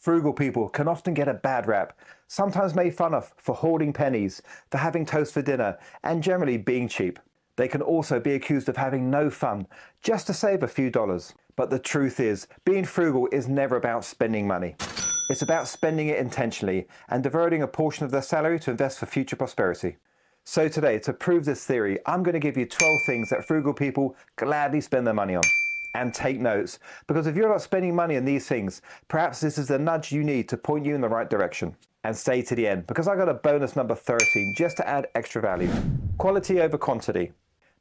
Frugal people can often get a bad rap, sometimes made fun of for hoarding pennies, for having toast for dinner, and generally being cheap. They can also be accused of having no fun, just to save a few dollars. But the truth is, being frugal is never about spending money. It's about spending it intentionally and diverting a portion of their salary to invest for future prosperity. So today, to prove this theory, I'm going to give you 12 things that frugal people gladly spend their money on. And take notes, because if you're not spending money on these things, perhaps this is the nudge you need to point you in the right direction. And stay to the end, because I got a bonus number 13 just to add extra value. Quality over quantity.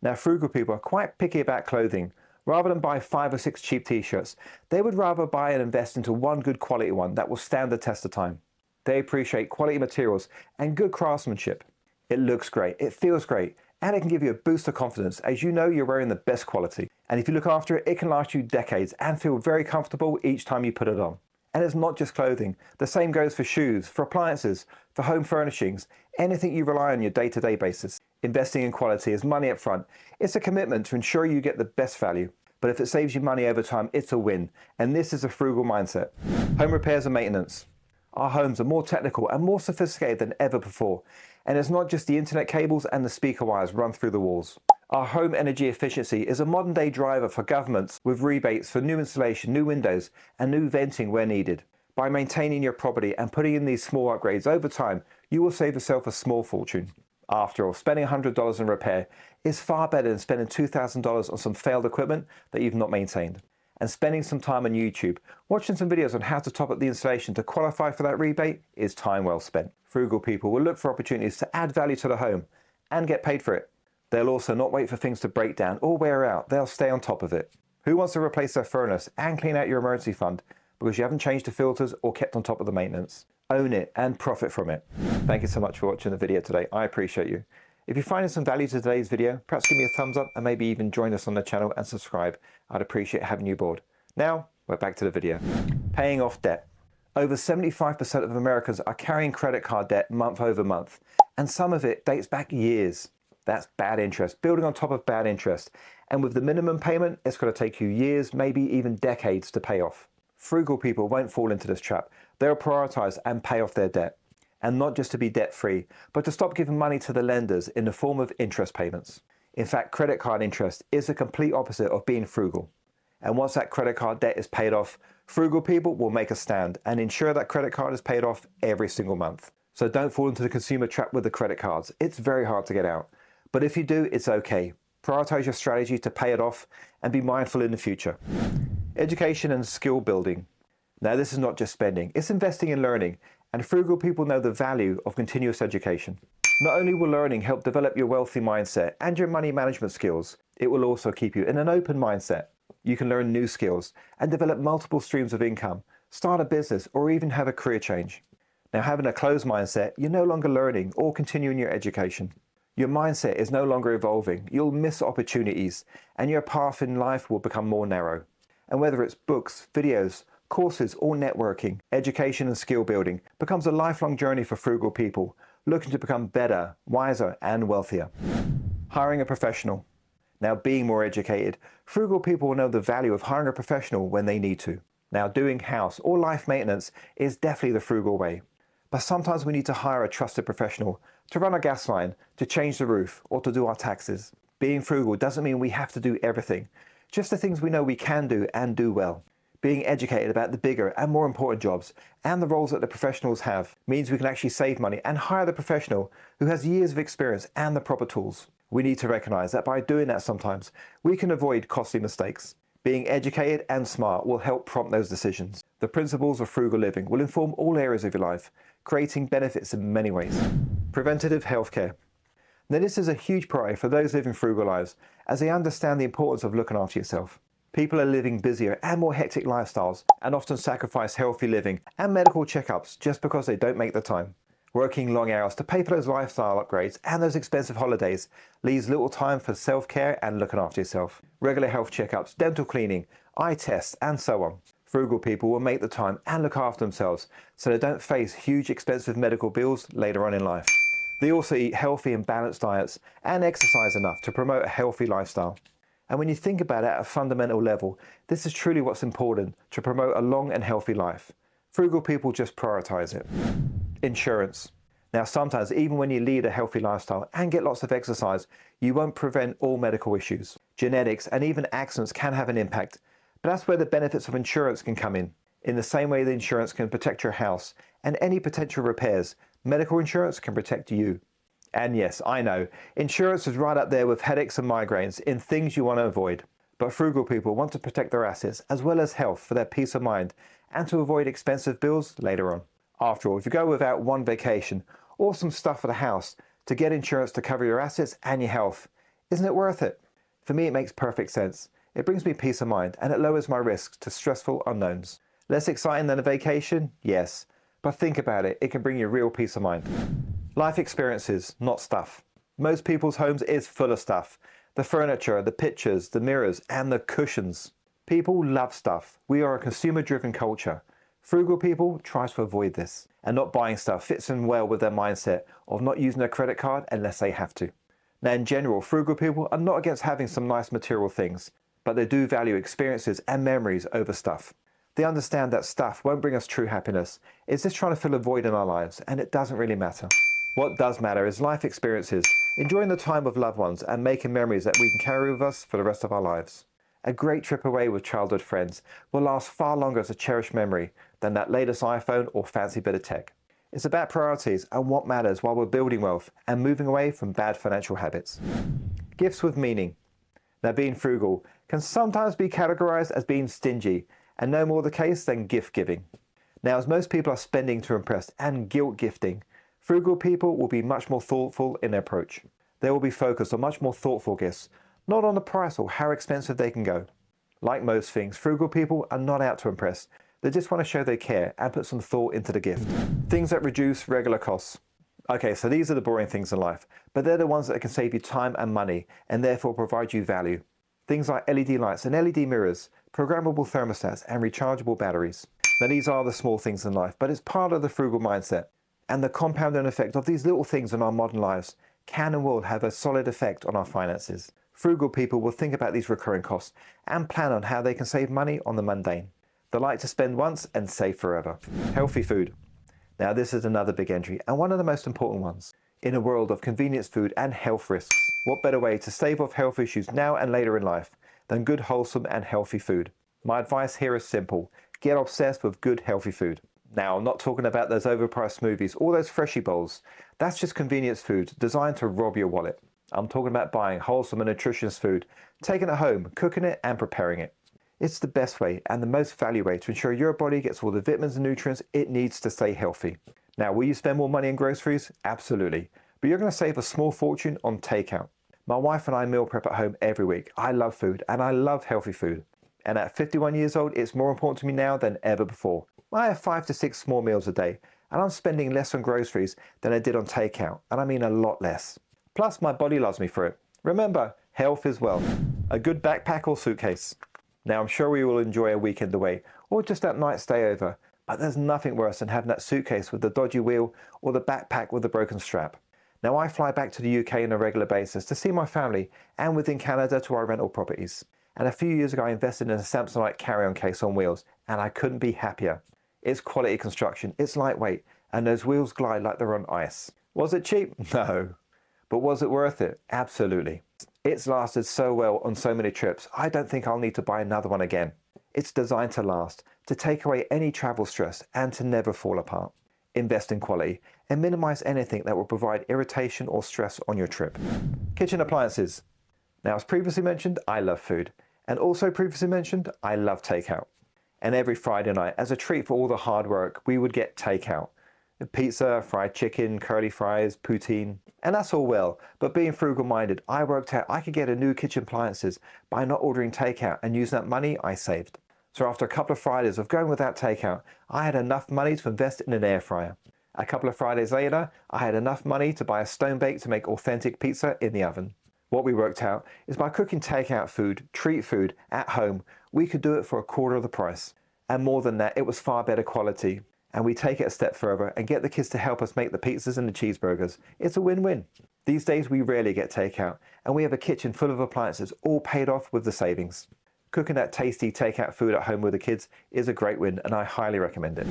Now, frugal people are quite picky about clothing. Rather than buy 5 or 6 cheap t-shirts, they would rather buy and invest into one good quality one that will stand the test of time. They appreciate quality materials and good craftsmanship. It looks great, it feels great, and it can give you a boost of confidence as you know you're wearing the best quality. And if you look after it, it can last you decades and feel very comfortable each time you put it on. And it's not just clothing. The same goes for shoes, for appliances, for home furnishings, anything you rely on your day-to-day basis. Investing in quality is money up front. It's a commitment to ensure you get the best value. But if it saves you money over time, it's a win. And this is a frugal mindset. Home repairs and maintenance. Our homes are more technical and more sophisticated than ever before. And it's not just the internet cables and the speaker wires run through the walls. Our home energy efficiency is a modern day driver for governments with rebates for new installation, new windows, and new venting where needed. By maintaining your property and putting in these small upgrades over time, you will save yourself a small fortune. After all, spending $100 in repair is far better than spending $2,000 on some failed equipment that you've not maintained. And spending some time on YouTube, watching some videos on how to top up the installation to qualify for that rebate is time well spent. Frugal people will look for opportunities to add value to the home and get paid for it. They'll also not wait for things to break down or wear out. They'll stay on top of it. Who wants to replace their furnace and clean out your emergency fund because you haven't changed the filters or kept on top of the maintenance? Own it and profit from it. Thank you so much for watching the video today. I appreciate you. If you're finding some value to today's video, perhaps give me a thumbs up and maybe even join us on the channel and subscribe. I'd appreciate having you aboard. Now, we're back to the video. Paying off debt. Over 75% of Americans are carrying credit card debt month over month, and some of it dates back years. That's bad interest, building on top of bad interest. And with the minimum payment, it's going to take you years, maybe even decades to pay off. Frugal people won't fall into this trap. They'll prioritize and pay off their debt. And not just to be debt-free, but to stop giving money to the lenders in the form of interest payments. In fact, credit card interest is the complete opposite of being frugal. And once that credit card debt is paid off, frugal people will make a stand and ensure that credit card is paid off every single month. So don't fall into the consumer trap with the credit cards. It's very hard to get out. But if you do, it's okay. Prioritize your strategy to pay it off and be mindful in the future. Education and skill building. Now, this is not just spending, it's investing in learning. And frugal people know the value of continuous education. Not only will learning help develop your wealthy mindset and your money management skills, it will also keep you in an open mindset. You can learn new skills and develop multiple streams of income, start a business, or even have a career change. Now, having a closed mindset, you're no longer learning or continuing your education. Your mindset is no longer evolving. You'll miss opportunities, and your path in life will become more narrow. And whether it's books, videos, courses, or networking, education and skill building becomes a lifelong journey for frugal people looking to become better, wiser, and wealthier. Hiring a professional. Now, being more educated, frugal people will know the value of hiring a professional when they need to. Now, doing house or life maintenance is definitely the frugal way. But sometimes we need to hire a trusted professional to run our gas line, to change the roof, or to do our taxes. Being frugal doesn't mean we have to do everything, just the things we know we can do and do well. Being educated about the bigger and more important jobs and the roles that the professionals have means we can actually save money and hire the professional who has years of experience and the proper tools. We need to recognize that by doing that sometimes, we can avoid costly mistakes. Being educated and smart will help prompt those decisions. The principles of frugal living will inform all areas of your life, creating benefits in many ways. Preventative healthcare. Now, this is a huge priority for those living frugal lives as they understand the importance of looking after yourself. People are living busier and more hectic lifestyles and often sacrifice healthy living and medical checkups just because they don't make the time. Working long hours to pay for those lifestyle upgrades and those expensive holidays leaves little time for self-care and looking after yourself. Regular health checkups, dental cleaning, eye tests, and so on. Frugal people will make the time and look after themselves so they don't face huge expensive medical bills later on in life. They also eat healthy and balanced diets and exercise enough to promote a healthy lifestyle. And when you think about it at a fundamental level, this is truly what's important to promote a long and healthy life. Frugal people just prioritize it. Insurance. Now, sometimes even when you lead a healthy lifestyle and get lots of exercise, you won't prevent all medical issues. Genetics and even accidents can have an impact, but that's where the benefits of insurance can come in the same way that insurance can protect your house and any potential repairs, medical insurance can protect you. And yes, I know, insurance is right up there with headaches and migraines in things you want to avoid. But frugal people want to protect their assets as well as health for their peace of mind and to avoid expensive bills later on. After all, if you go without one vacation or some stuff for the house to get insurance to cover your assets and your health, isn't it worth it? For me, it makes perfect sense. It brings me peace of mind and it lowers my risks to stressful unknowns. Less exciting than a vacation? Yes. But think about it, it can bring you real peace of mind. Life experiences, not stuff. Most people's homes is full of stuff. The furniture, the pictures, the mirrors, and the cushions. People love stuff. We are a consumer-driven culture. Frugal people try to avoid this. And not buying stuff fits in well with their mindset of not using a credit card unless they have to. Now, in general, frugal people are not against having some nice material things, but they do value experiences and memories over stuff. They understand that stuff won't bring us true happiness. It's just trying to fill a void in our lives, and it doesn't really matter. What does matter is life experiences, enjoying the time with loved ones and making memories that we can carry with us for the rest of our lives. A great trip away with childhood friends will last far longer as a cherished memory than that latest iPhone or fancy bit of tech. It's about priorities and what matters while we're building wealth and moving away from bad financial habits. Gifts with meaning. Now, being frugal can sometimes be categorized as being stingy, and no more the case than gift giving. Now, as most people are spending to impress and guilt gifting, frugal people will be much more thoughtful in their approach. They will be focused on much more thoughtful gifts, not on the price or how expensive they can go. Like most things, frugal people are not out to impress. They just want to show they care and put some thought into the gift. Things that reduce regular costs. Okay, so these are the boring things in life, but they're the ones that can save you time and money and therefore provide you value. Things like LED lights and LED mirrors, programmable thermostats and rechargeable batteries. Now, these are the small things in life, but it's part of the frugal mindset. And the compounding effect of these little things in our modern lives can and will have a solid effect on our finances. Frugal people will think about these recurring costs and plan on how they can save money on the mundane. They like to spend once and save forever. Healthy food. Now, this is another big entry and one of the most important ones. In a world of convenience food and health risks, what better way to stave off health issues now and later in life than good, wholesome and healthy food? My advice here is simple. Get obsessed with good, healthy food. Now, I'm not talking about those overpriced smoothies or those freshie bowls. That's just convenience food designed to rob your wallet. I'm talking about buying wholesome and nutritious food, taking it home, cooking it and preparing it. It's the best way and the most value way to ensure your body gets all the vitamins and nutrients it needs to stay healthy. Now, will you spend more money on groceries? Absolutely. But you're going to save a small fortune on takeout. My wife and I meal prep at home every week. I love food and I love healthy food. And at 51 years old, it's more important to me now than ever before. I have 5 to 6 small meals a day, and I'm spending less on groceries than I did on takeout, and I mean a lot less. Plus, my body loves me for it. Remember, health is wealth. A good backpack or suitcase. Now, I'm sure we will enjoy a weekend away, or just that night stay over, but there's nothing worse than having that suitcase with the dodgy wheel or the backpack with the broken strap. Now, I fly back to the UK on a regular basis to see my family and within Canada to our rental properties. And a few years ago, I invested in a Samsonite carry-on case on wheels, and I couldn't be happier. It's quality construction, it's lightweight, and those wheels glide like they're on ice. Was it cheap? No. But was it worth it? Absolutely. It's lasted so well on so many trips, I don't think I'll need to buy another one again. It's designed to last, to take away any travel stress, and to never fall apart. Invest in quality, and minimize anything that will provide irritation or stress on your trip. Kitchen appliances. Now, as previously mentioned, I love food. And also previously mentioned, I love takeout. And every Friday night, as a treat for all the hard work, we would get takeout. Pizza, fried chicken, curly fries, poutine. And that's all well, but being frugal-minded, I worked out I could get a new kitchen appliances by not ordering takeout and using that money I saved. So after a couple of Fridays of going without takeout, I had enough money to invest in an air fryer. A couple of Fridays later, I had enough money to buy a stone bake to make authentic pizza in the oven. What we worked out is by cooking takeout food, treat food, at home, we could do it for a quarter of the price. And more than that, it was far better quality. And we take it a step further and get the kids to help us make the pizzas and the cheeseburgers. It's a win-win. These days we rarely get takeout, and we have a kitchen full of appliances, all paid off with the savings. Cooking that tasty takeout food at home with the kids is a great win, and I highly recommend it.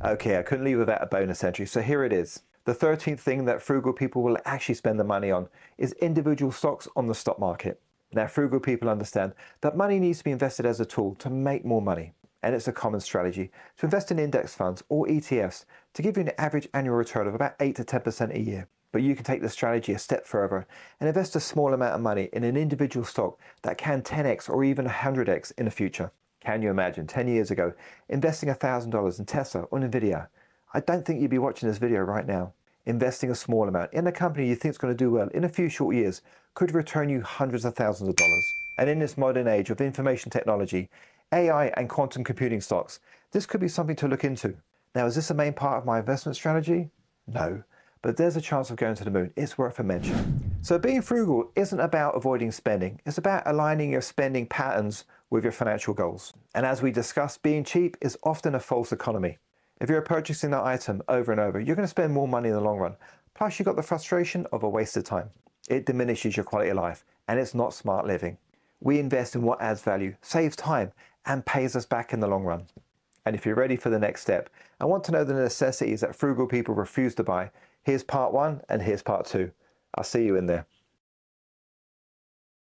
Okay, I couldn't leave without a bonus entry, so here it is. The 13th thing that frugal people will actually spend the money on is individual stocks on the stock market. Now, frugal people understand that money needs to be invested as a tool to make more money. And it's a common strategy to invest in index funds or ETFs to give you an average annual return of about 8 to 10% a year. But you can take the strategy a step further and invest a small amount of money in an individual stock that can 10x or even 100x in the future. Can you imagine 10 years ago investing $1,000 in Tesla or Nvidia? I don't think you'd be watching this video right now. Investing a small amount in a company you think is going to do well in a few short years could return you hundreds of thousands of dollars. And in this modern age of information technology, AI and quantum computing stocks, this could be something to look into. Now, is this a main part of my investment strategy? No, but there's a chance of going to the moon. It's worth a mention. So being frugal isn't about avoiding spending. It's about aligning your spending patterns with your financial goals. And as we discussed, being cheap is often a false economy. If you're purchasing that item over and over, you're going to spend more money in the long run. Plus, you've got the frustration of a waste of time. It diminishes your quality of life, and it's not smart living. We invest in what adds value, saves time, and pays us back in the long run. And if you're ready for the next step and want to know the necessities that frugal people refuse to buy, here's part 1 and here's part 2. I'll see you in there.